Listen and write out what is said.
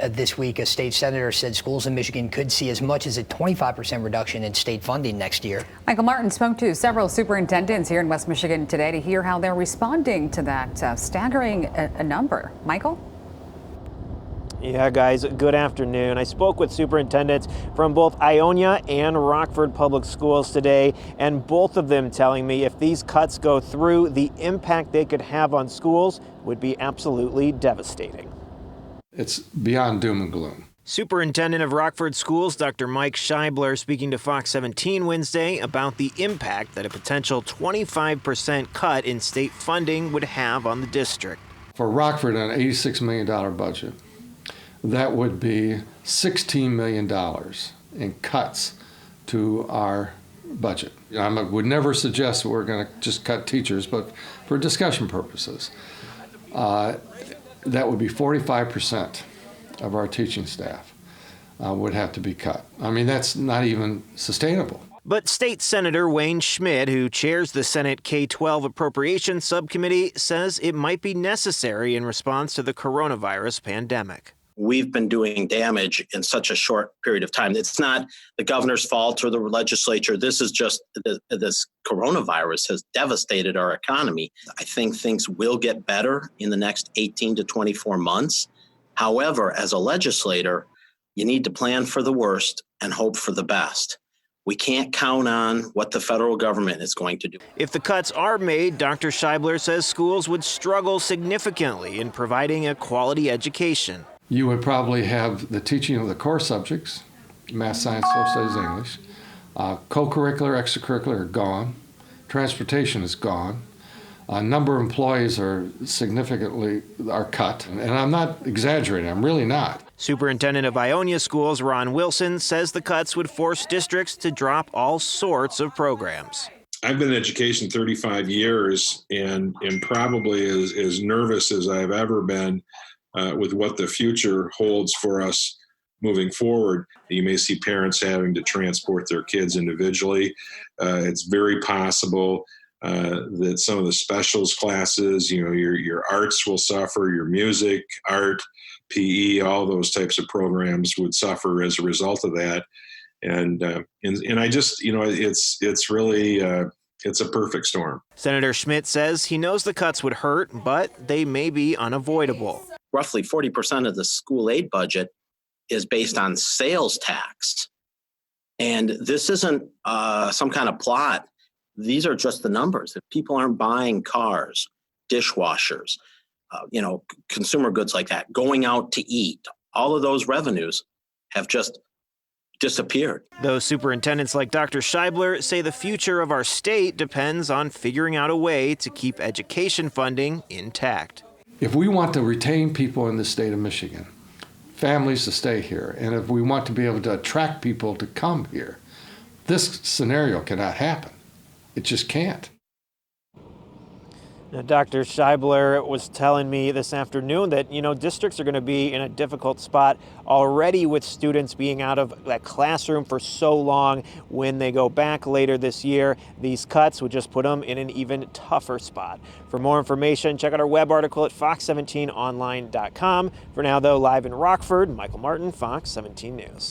this week, a state senator said schools in Michigan could see as much as a 25% reduction in state funding next year. Michael Martin spoke to several superintendents here in West Michigan today to hear how they're responding to that staggering number. Michael? Yeah, guys, good afternoon. I spoke with superintendents from both Ionia and Rockford Public Schools today, and both of them telling me if these cuts go through, the impact they could have on schools would be absolutely devastating. It's beyond doom and gloom. Superintendent of Rockford Schools, Dr. Mike Scheibler, speaking to Fox 17 Wednesday about the impact that a potential 25% cut in state funding would have on the district. For Rockford, an $86 million budget, that would be $16 million in cuts to our budget. I would never suggest that we're going to just cut teachers, but for discussion purposes, that would be 45% of our teaching staff would have to be cut. I mean, that's not even sustainable. But State Senator Wayne Schmidt, who chairs the Senate K-12 Appropriations Subcommittee, says it might be necessary in response to the coronavirus pandemic. We've been doing damage in such a short period of time. It's not the governor's fault or the legislature. This is just this coronavirus has devastated our economy. I think things will get better in the next 18 to 24 months. However, as a legislator, you need to plan for the worst and hope for the best. We can't count on what the federal government is going to do. If the cuts are made, Dr. Scheibler says schools would struggle significantly in providing a quality education. You would probably have the teaching of the core subjects, math, science, social studies, English. Co-curricular, extracurricular are gone. Transportation is gone. A number of employees are cut. And I'm not exaggerating, I'm really not. Superintendent of Ionia Schools, Ron Wilson, says the cuts would force districts to drop all sorts of programs. I've been in education 35 years and probably as nervous as I've ever been with what the future holds for us moving forward. You may see parents having to transport their kids individually. It's very possible that some of the specials classes, your arts will suffer, your music, art, PE, all those types of programs would suffer as a result of that. And I just, it's really, it's a perfect storm. Senator Schmidt says he knows the cuts would hurt, but they may be unavoidable. Roughly 40% of the school aid budget is based on sales tax. And this isn't some kind of plot. These are just the numbers. If people aren't buying cars, dishwashers, consumer goods like that, going out to eat, all of those revenues have just disappeared. Those superintendents like Dr. Scheibler say the future of our state depends on figuring out a way to keep education funding intact. If we want to retain people in the state of Michigan, families to stay here, and if we want to be able to attract people to come here, this scenario cannot happen. It just can't. Now, Dr. Scheibler was telling me this afternoon that, districts are going to be in a difficult spot already with students being out of that classroom for so long. When they go back later this year, these cuts would just put them in an even tougher spot. For more information, check out our web article at fox17online.com. For now, though, live in Rockford, Michael Martin, Fox 17 News.